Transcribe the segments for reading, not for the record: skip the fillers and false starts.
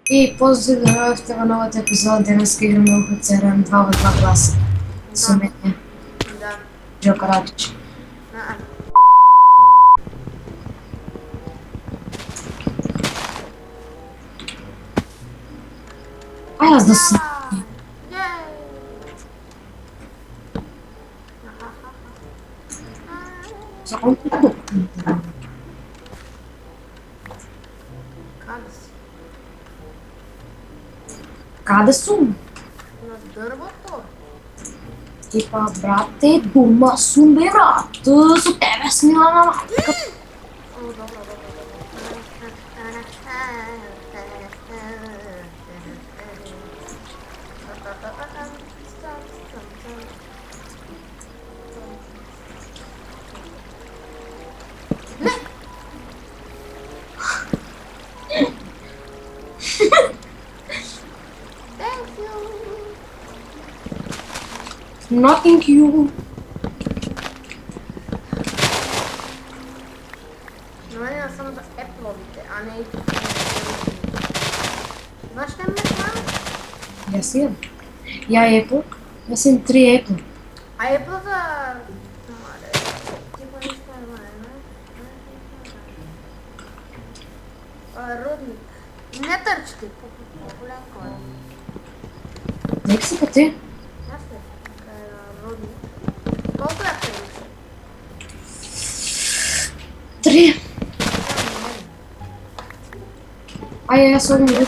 И поздравявайте в новата епизод. Днес играме офицера на 2 в 2 класа. С Да. мен Да. Джо Каратич. А, Ай, аз да си... Ей! Само Как си? Каде сум? На дървото? Типа, брате, дома сум, бе, брат. За тебе смила на матка. О, добро. Не! Thank you! Nothing you. Но не съм за епловите, а не и знаеш ли ме знам? Yes, yeah. Я Apple. Аз имам 3 Apple. А еплата... Типа нищо рудник. Не търчите, по-голенко е. Нека си пъти. Ясно е, рудник. Колко е прилича? 3. Ай, аз съм Не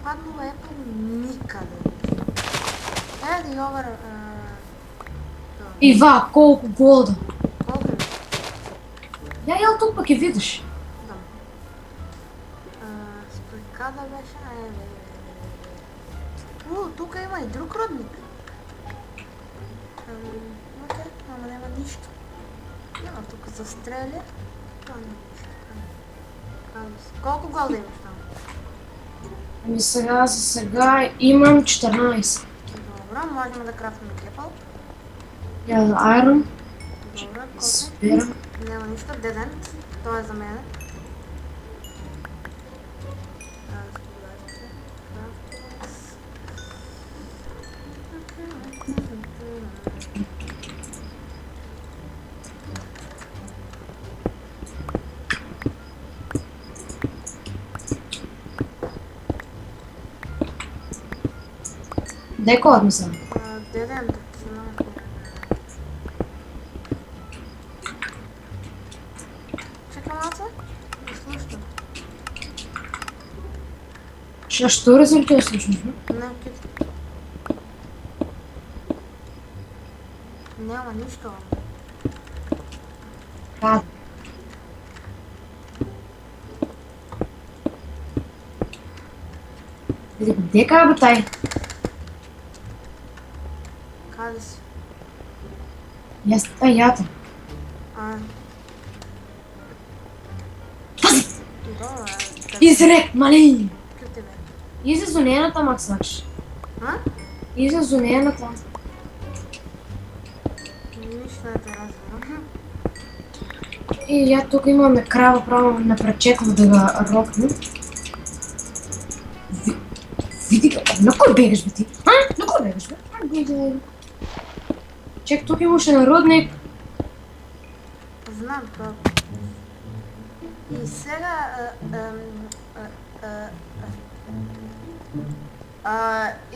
паднало Apple никъде. Е, да йогър... Ива, колко голда. Колко е? Я ел тук пък и видиш. Да. Спрекада беше... Тук има и друг родник. Окей, ама няма нищо. Няма тук застрели. Това няма нищо. Колко голда имаш там? Ами сега, за сега имам 14. Добре, можем да крафтим кепъл. Я Iron. Добре, кофе. Спирам. Няма нищо. Дедент. Той е за мен. Дай код ми съм. Дедент. Чакай малко. Слушам. Що резултат всъщност? Не, кит. Няма нищо. Да. Где бе тай? Къде си? Ята. А. Добре. Изрек, малин! Къде тебе? Изи зонената, Максач. А? Изи зонената. Нищо не те разбирам. И я тук имаме крава право на пречеква да го рокне. Види го, на кой бегаш бе ти? А? На кой бегаш бе? Чек, тук имаше народник. Знам това. И сега...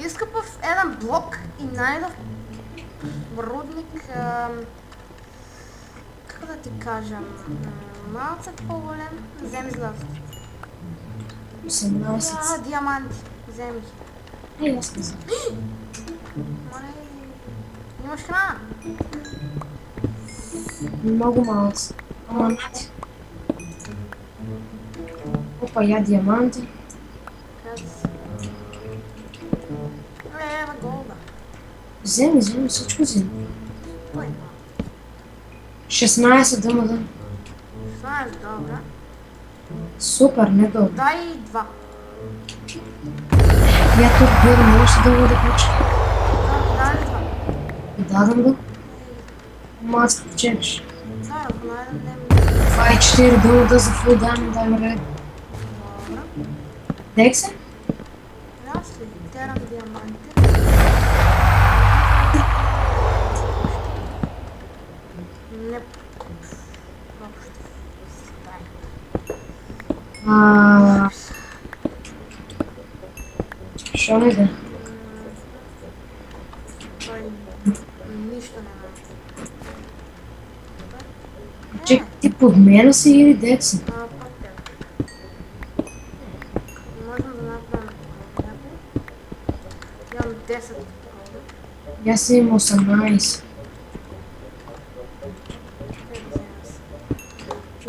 изкъпав един блок и найдох рудник... Как да ти кажа? Малцък по-голем. Вземи злато. 18. Диаманти. Вземи. Ей, аз не знам. Мале... Имаш храна? Много малък. Ама нати. Опа, я диаманти. Къде си? Ева голда. Вземи, всичко вземи. Кой? 16 дъма. Знаеш, добре. Супер, не долу. Дай 2. Я тук гледам още дълго да кача. Дай 2. И дадам го. Ама аз чекаш. Да, ако найдем... Това е 4 дълга за фул дан, дай ме ред. Добре. Дек се? Аз ли терам диаманти. Не... Въобще. Стай. Що не да? Той нищо не знае. Чек, ти подмена си или деца? Пак те. Можем да направим някой. Имам 10 такова. Аз имам 18.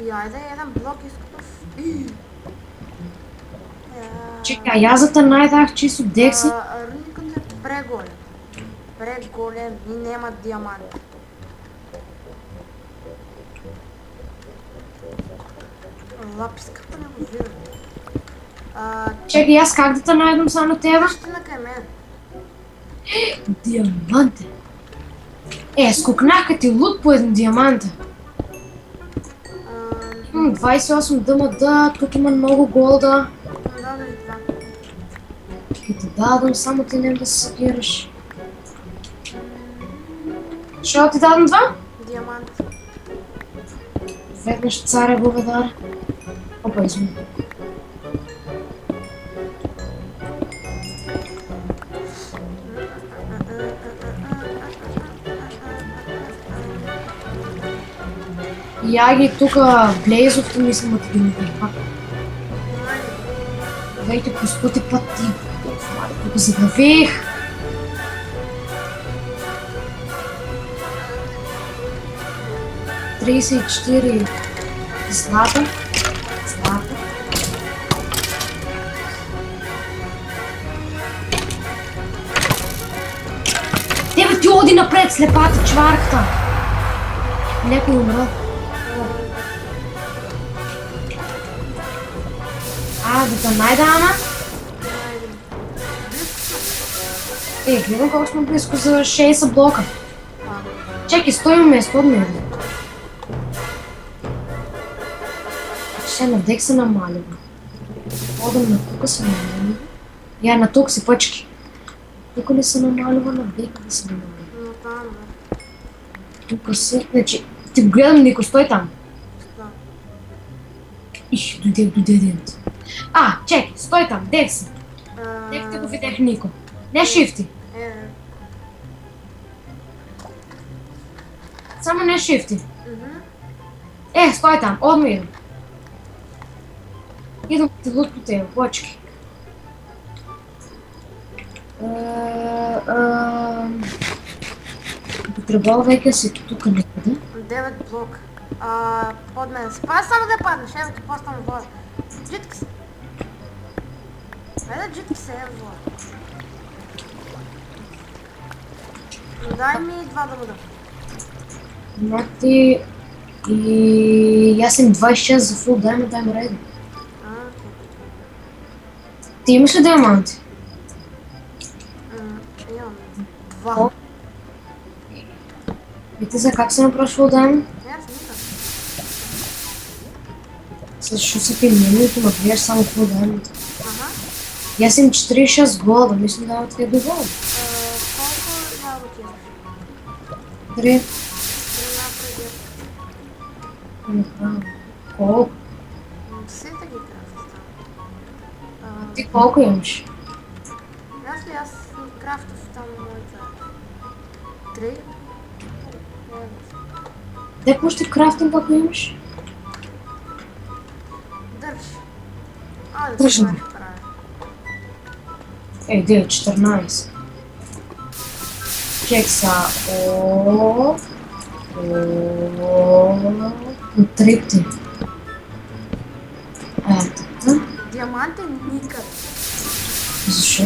И айде jedan блок изкупив. Чекай, аз за тъна дах чисто декси. Рудникът е преголем. Преголем и няма диаманти. Лапис, какво не го виждам. Чекай, аз как да те найдам само на тебе? Ще на към мен. Диаманте. Скокнах ти лут по един диаманта. Имам 28 дъмада, тук има много голда. Да, да, това. И ти дадам, само ти не да се събираш. Що ти дадам това? Диамант. Веднъж царя благодаря. Опа, извини. Я ги тука блейзовте мислям да ти ги напрепак. Вейте по спъти път ти. Тук заглавих. Тридесет и 4 злата. Злата. Тебе ти оди напред, слепата чварката. Някой умра. Да те найда, Ана. Гледам колко сме близко за 60 блока. Чекай, стоим место от мен. Ще на дек се намалива. Ходам на тука се намалива. Я на тук си пъчки. Тук ли се намалива, на дек ли се намалива? Тук си, значи, ти го гледам, Нико, стой там. Дойде дент. Чекай, стой там, дек си. Дек те го видях, Нико. Не шифти. Само не шифти. Стой там, отмо идам. Идам ти лут по тебе, плочки. Потребал си тук някъде. 9 блока. Под мен. Спай само да паднеш, ево ти постам вода. Джитки се. Айде джитки се, ево. Дай ми 2 да бъда. Мати и аз им 26 за фул, дай ми рейда. Ти имаш ли диаманти? Имам 2. И ти за как се направиш фул дайм? Аз никак. Защото си пименето, ма гледаш само фул дайм. Ага. И аз им 46 голда, мисля да ти е до голда. Колко ябълки имаш? 3. 3 напред. Направо. Колко? Все таки трябва да става. Ти колко имаш? Аз крафтов там моята 3. Те какво ще крафтинг ако имаш? Държи. Да Държи. се правя. 14. Чек са. Трипти. Така. Диамант е никъде. Защо?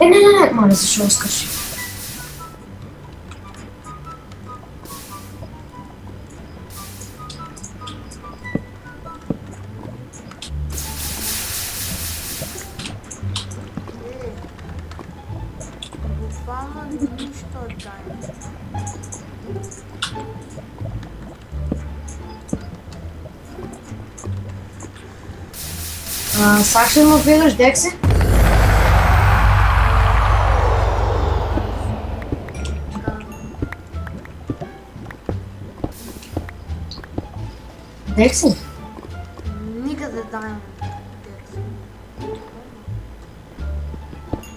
Не, моля, защо скърши? Буквално нищо отдай. Сакаш ли да му видиш, Декси? Декси? Никъде дайм.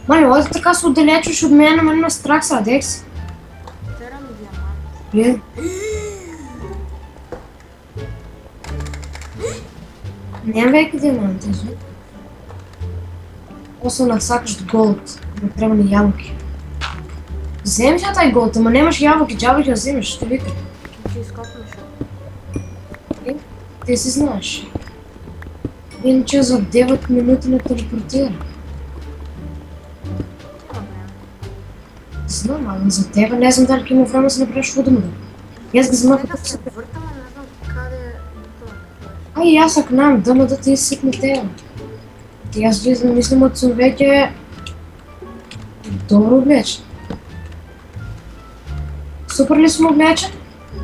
Мали, оди така се отдалечваш от мен, на мен ме страх са, Декси. Тера ми диамант. Нямам веки диаманти, извини. После насакаш голд. Не трябва ни ябълки. Вземеш я тай голд, ама нямаш ябълки, джабък я вземеш, ще вика. Ще изкопнеш. Ти си знаеш. Иначе за 9 минути не телепортира. Знам, ама за тебе не знам дали има време да се направиш водомър. И аз ги знам Нека като се се... въртаме, не знам къде е това. Ай, аз ако знам, дама да ти изсипне тея. И аз влизам, мислям от човеке... Добро облечен. Супер ли съм облечен?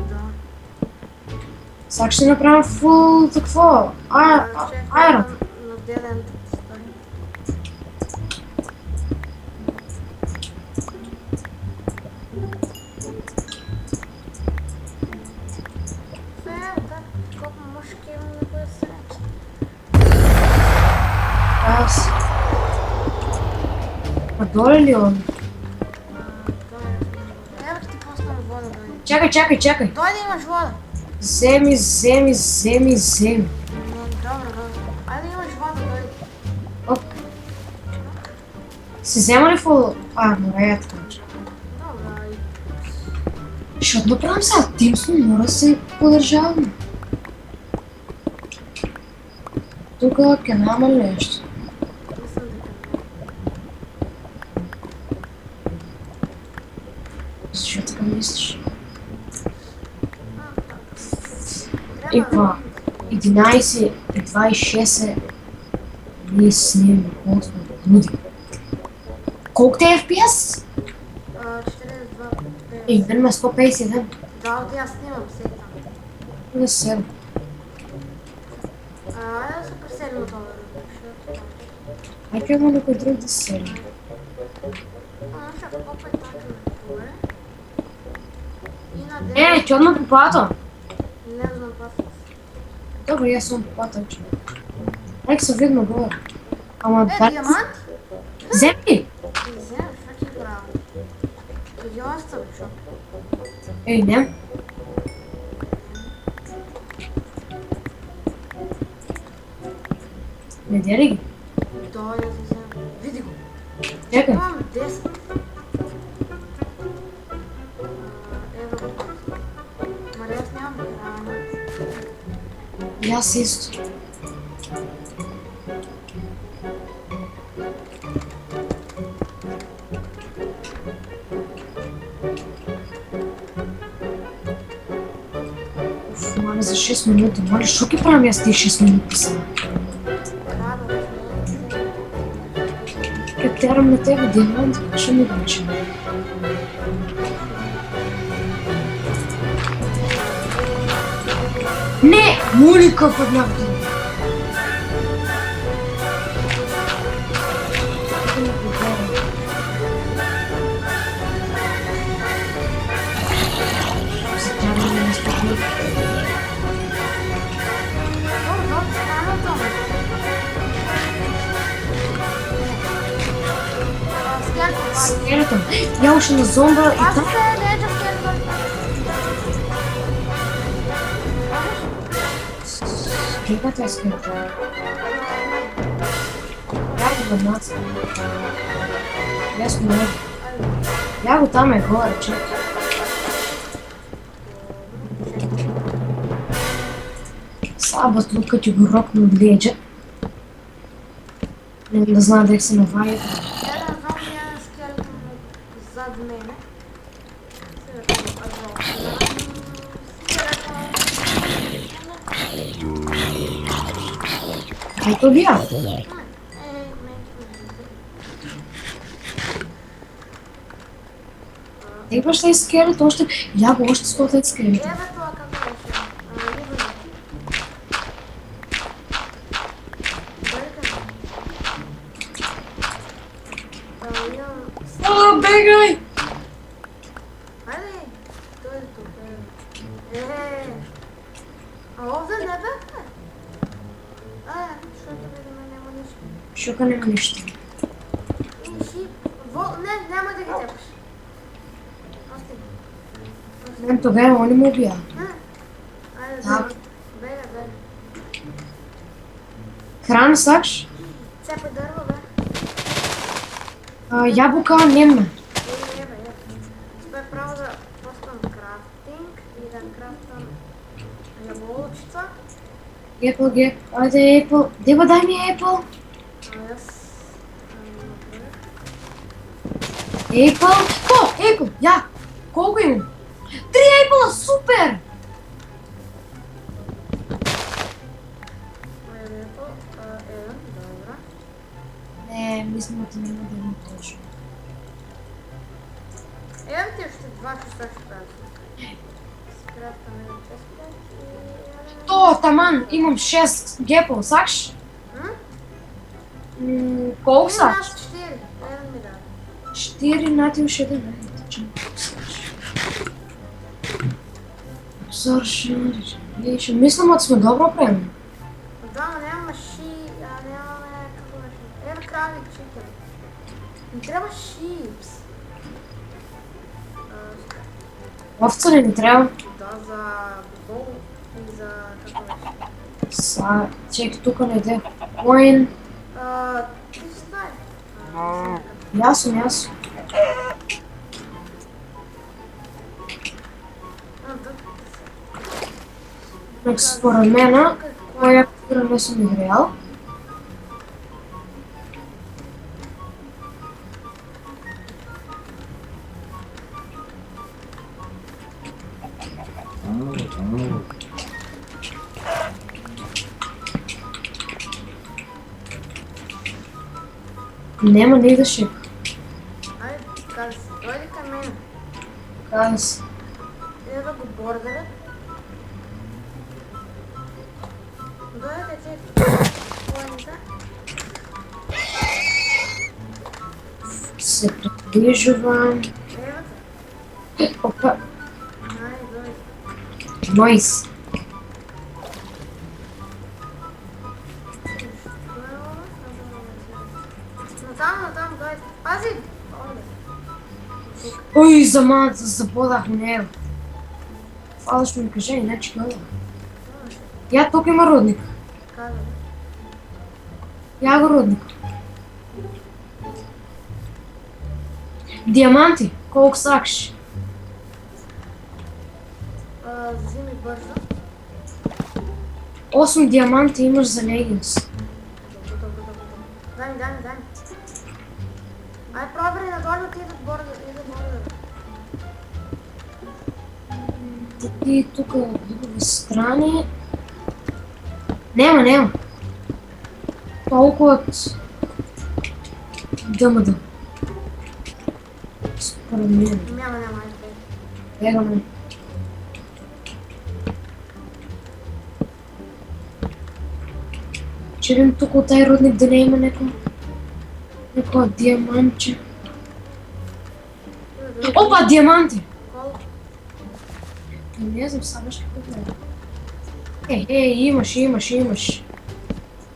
Да. Сега ще направим фул такво. Айрон. На деден стои. Колко мъжки имам да бъде сред. Аз. А доле ли он? Ева ти пуснам вода, дойде. Чакай. Дойде имаш вода. Вземи. Добре. Айде имаш вода, дойде. Оп. Си взема ли фул... море така. Добре. Защото направим сега тимсно, мора да се подържаваме. Тука ке няма нещо. Мислям Защо така мислиш? да И това. 11 и 26 е... Ние снимаме колко сме луди. Колко те е FPS? 42. Мен ме 151. Да, от аз снимам все там. Не се. Айде да се преселим от това, защото... Ай, трябва някой друг да се седи. Ще попай така на и на ден... Черна попата! Не знам пас. Добре, аз съм попата, че. Нека се видно горе. Ама Диамант? Вземи! Взем, що ти право? Тоді остави, що? Не. Не дели ги. Той я взем. Види го. Чакай. Имам 10. Ева го пак. Мари, аз нямам храна. И аз исто. Моля за 6 минути. Моля, що ги правим аз тези 6 минути сега? Радвам се. Как тярам на тебе диамант, ще ми вече. Не! Моника под някакво. Скелетон. Я ушла на зомба и Аз там... се лежа в скелетон. Какая скелетон? Я го веднадцать. Я смею. Я го там е горе, че. Слабо тук като ти го рокна от леджа. Не да знам дек се наваля. Jedan zombi, jedan skeleton zad mene. Ето бия. Имаш ли скелет още? Я го още 100 скелета. Ева това какво беше? играй! Хайде, дойде тук. А овде не бяхме? Защото видимо няма нищо. Шука няма нищо. Не, няма да ги тепаш. Ости. Мен тогава он му убия. Айде, Да. бега. Храна сакаш? Цепай дърва, бе. Ябълка нема. Спе право да пускам крафтинг и да крафтам ябълчица. Apple, get. Айде, Apple. Деба, дай ми Apple. Аз Apple. О, Apple, я. Колко имам? 3 Apple, супер! добре. Не, мислим, че няма да има точно. Ем ти още два часа ще правя. Скрафтаме 6 То, таман, имам 6 гепъл, сакаш? Колко са? Аз 4. Ем ми да. 4 нати още един. Ще мислим, че сме добро време. Да, но нямаме нямаме какво беше. Ем крави, читам. Не трябва шипс. Овца ли ни трябва? Да, за бол и за какво беше. Чекай, тук не иде. Коин. Ти си знаеш. Ясно. Значи според мен, кой време съм играл. Няма leadership. Айде, каза си, дойди към мен. Каза се. Иде да го бордерят. Дойде ти планита. Се приближавам. Евата. Опа, Айде, дойде. найс. Натам, дойде. Пази! Ой, забодах него. Това ще ми каже, иначе гледа. Я тук има рудник. Каза. Я го рудник. Диаманти, колко сакаш? Взими бързо. 8 диаманти имаш за легинс. Добре. Дай ми. Ай, пробвай надолу ти идат борда. И тук от други страни. Няма. Толкова от дъмъда. Според мен. Няма, айде. Бегаме. Черим тук от тази рудник да не има някой диамантче. Опа, диаманти! Колко? Не знам, сега ще погледам. Имаш.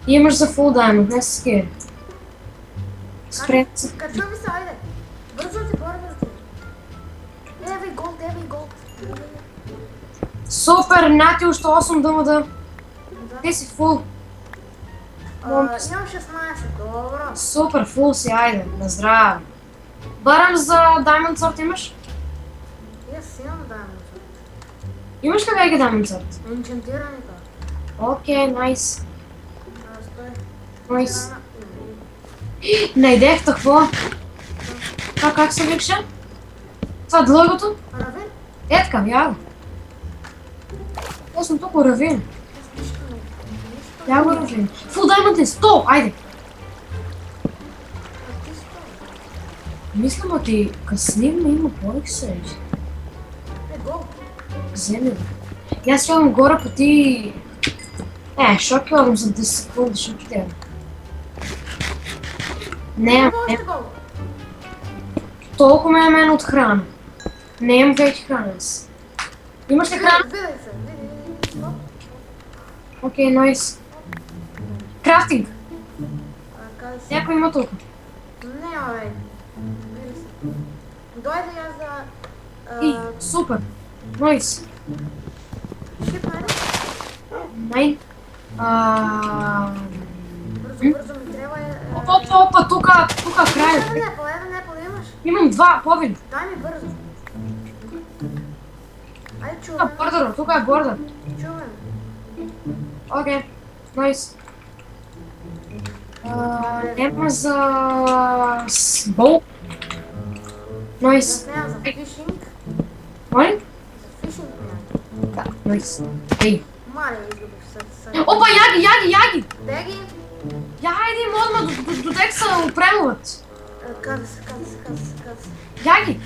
Имаш за full diamond, не се скери. Спред се. Качва ми се, айде. Бързо ти, бързо ти. Еви голд. Супер, нати още 8 дъмъда. Да. Ти си фул. Имам 16, добро. Супер, фул си, айде, на здраве. Барам за Diamond Sword имаш? Имам даймонд. Имаш ли веги Diamond Sword? Енчантираните. Окей, найс. Стой. Найс. Найдех какво? Това как се викша? Това длъгото? Равин? Е така, яго. Аз съм тук равин. Нищо. Я го равин. Фул Diamond е 100, айде. Ти стой. Мислям, а ти късним има повече. Гол. Вземи го. И аз слагам горе по ти... шокирам за 10 секунди, ще питам. Не. Още гол. Толкова ме е мен от храна. Не имам вече храна аз. Имаш ли храна? Види се, види. Окей, найс. Крафтинг. Каза се. Някой има толкова. Не, бе. Види се. Дойде я за... И, супер. Найс. Шип, нали? Най. Бързо ми трябва Опа, тука край. Ева Непал имаш? Имам два повели. Дай ми бързо. Айде Тук чуваме. е бордър, тук е бордър. Чуваме. Окей, найс. Няма за... бол. Найс. Не знам за фишинг. Моли? За фишинг няма. Да, найс. Ей. Маля изгубих се. Опа, яги! Деги. Я, хайде, модма до тек се опремуват. Каза се. Яги!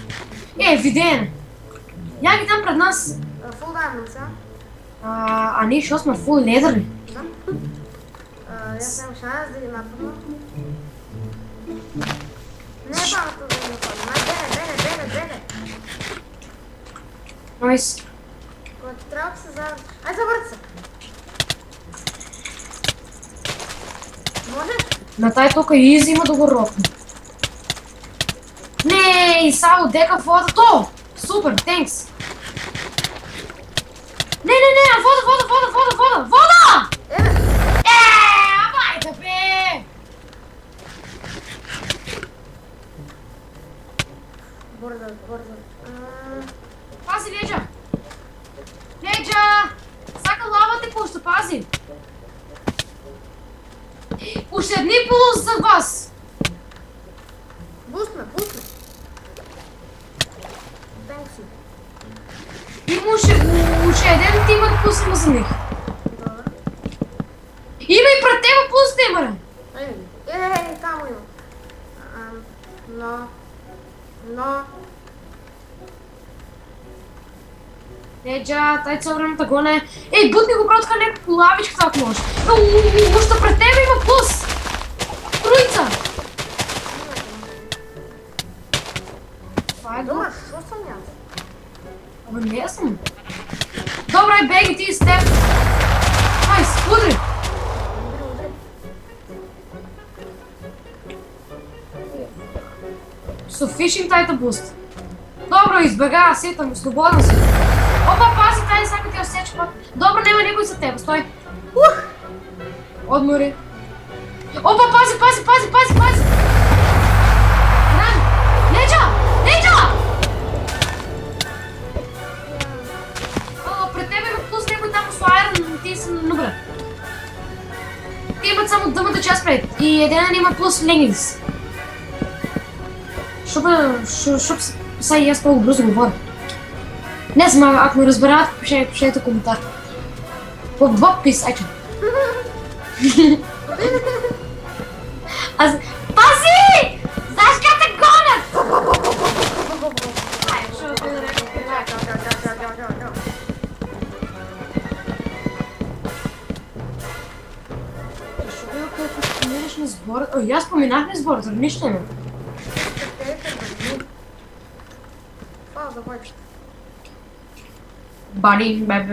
Видеене. Яги там пред нас. Фул даймонд са. А ние що сме фул ледъри? Да. Аз нямам шанс да ги нападна. Не е бавата да ги нападна. Бене. Найс. Когато трябва да се завърти. Ай, завърти се. Може? На тай тук изи има да го рокне. Не, само дека вода то! Супер, тенкс! Не, вода! Вода! Еве! Абайда бе! Бързо. Пази, Леджа! Леджа! Сака лава те пуща, пази! Ушедни полус за вас! Бустме. Тенкси. Има ушеден ти имат пусна за них. Добре. Има и пред тебе пусна има, бе! Там има. Но. Леджа, тай цяло време гоне. Ей, бутни го братка някакво лавичка, ако може. Още пред тебе има плюс! Троица! Това е Добре, добре. що съм аз? Абе, не съм. Добре, беги ти с теб. Найс, удри! Удри. Софишим тайта буст. Добре, избега, сетам, свободен си. Опа, пази тай, сега ти осече път. Добре, няма никой за теб, стой. Отмори. Опа, пази! Ран! Леджа! Пред тебе има плюс някой там с айрон, ти си нубра. Те имат само дъмата част пред. И един има плюс легинс. Шуп сега и аз много бързо говоря. Не знам, ако ме разберат, пишете коментар. В подпис, айче. Пази! Знаеш как те гонят! На сбор... и аз споменах на сбор, за нищо не. Бани, бе.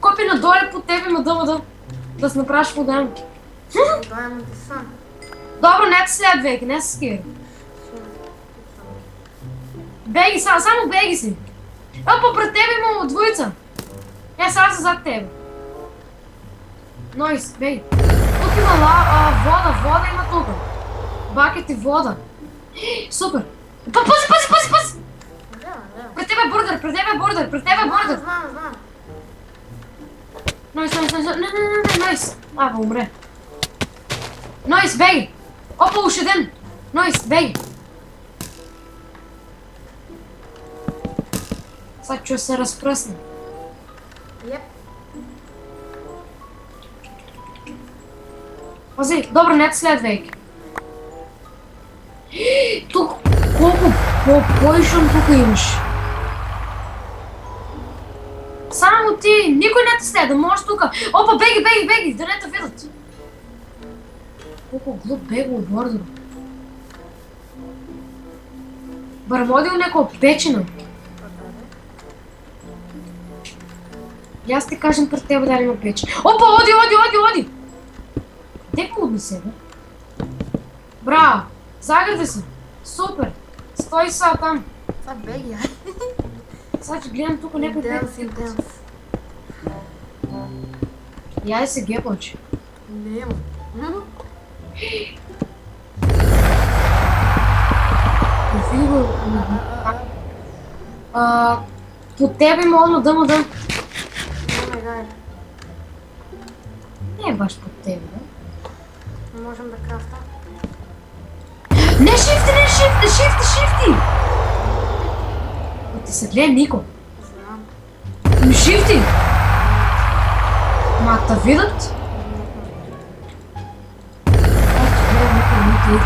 Копи надоле по тебе има да се направиш вода. Добро, не те след веки, не се скири. Беги, само беги си. Опа, пред тебе има двоица. Сега са зад тебе. Нойс, бей. Тук има вода има тук. Бакет и вода. Супер. Пази! Пред тебе е бордър. Знам. Нойс. Нойс. Бе, умре. Нойс, бей. Опа, ушеден. Нойс, бей. Сега чу се разпръсне. Yep. Пази, добре, не те следвайки. Тук, колко по-бойшън тук имаш. Само ти, никой не те следа, можеш тука. Опа, беги, да не те видят. Колко глуп бега от бордера. Барам оди у некоја печена. Јас ти кажам пред тебе дали има печена. Опа, оди! Дек му одни себе? Браво! Загради се! Супер! Стои са там. Това беги, Сега ќе гледам тука некој Intense, печен. intense. Јај се гепочи. Нема. Види го. По тебе има одно дъм. Нема гајде. Не е баш по тебе, да? Не можем да крафта. Не шифти! Ти се гледа нико. Знам. Ми шифти! Ма та видат? Аз ти гледам никой не ти.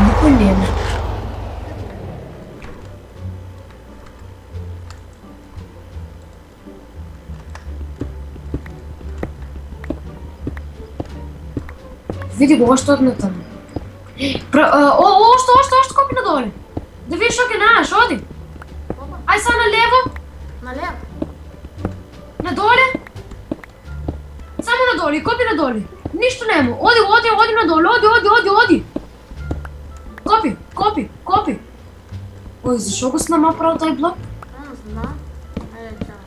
Никой няма. Види го, още одна там. Още копи надоле. Да видиш што ќе наеш, оди. Опа. Ај сега налево, Налево. надоле. Само надоле, и копи надоле. Ништо нема. Оди надоле, оди. Копи. Ој, зашо го снама право тај блок? Не знам. Ајде, чао.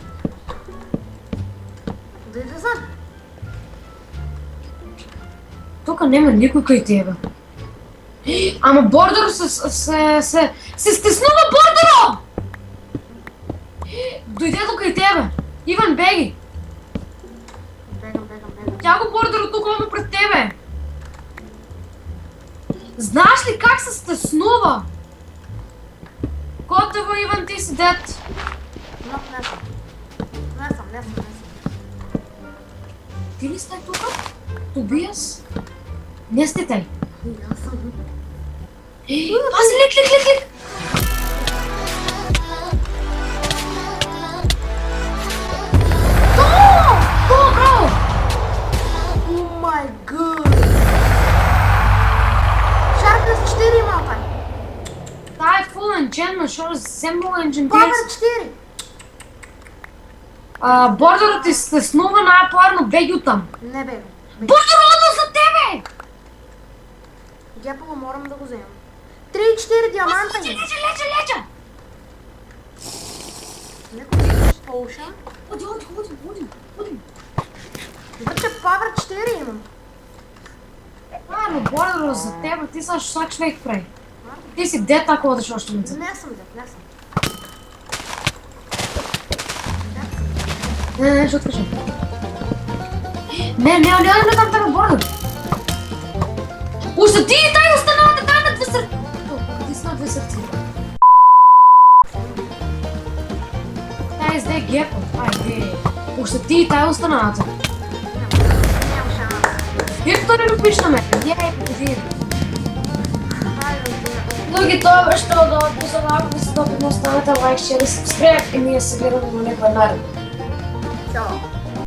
Да иде зад. Тука нема никој кај тебе. Ама бордеро се стеснува бордеро! Дојде до кај тебе. Иван, беги. Бегам. Тя го бордеро тука оно пред тебе. Знаеш ли как се стеснува? Готово, Иван, ти си дет. Но, не съм. Ти ли сте тука? Тобиас? Не сте тъй. Аз съм. Пази, лик! То, браво! О май гад! Sharpness 4 има пай. Та е full enchantment, шо земно enchantment. Power 4! Бордерът ти се снува най-парно, беги оттам. Не бегам. Бордер одно за тебе! Гепало морам да го вземам. 3-4 диаманта Леча, има. леча! Некој potion. Оди. Вече Power 4 имам. Но бордерът за тебе, ти са шак човек прави. Ти си дет ако одеш още лице. Не съм дет, не съм. Не, ще откажа. Не там тебе бордер. Още ти и тай останалата там на 2 сърци. Ти си на 2 сърци. Тай изде гепо. Айде. Още ти и тай останалата. Нямам шанс. Ето да не пиш на мен. Ей, победи. Хайде, разбира. Други това ще да отпусам, ако ви се допитно останете лайк, ще да се subscribe и ние се гледаме на някой наредно. Чао.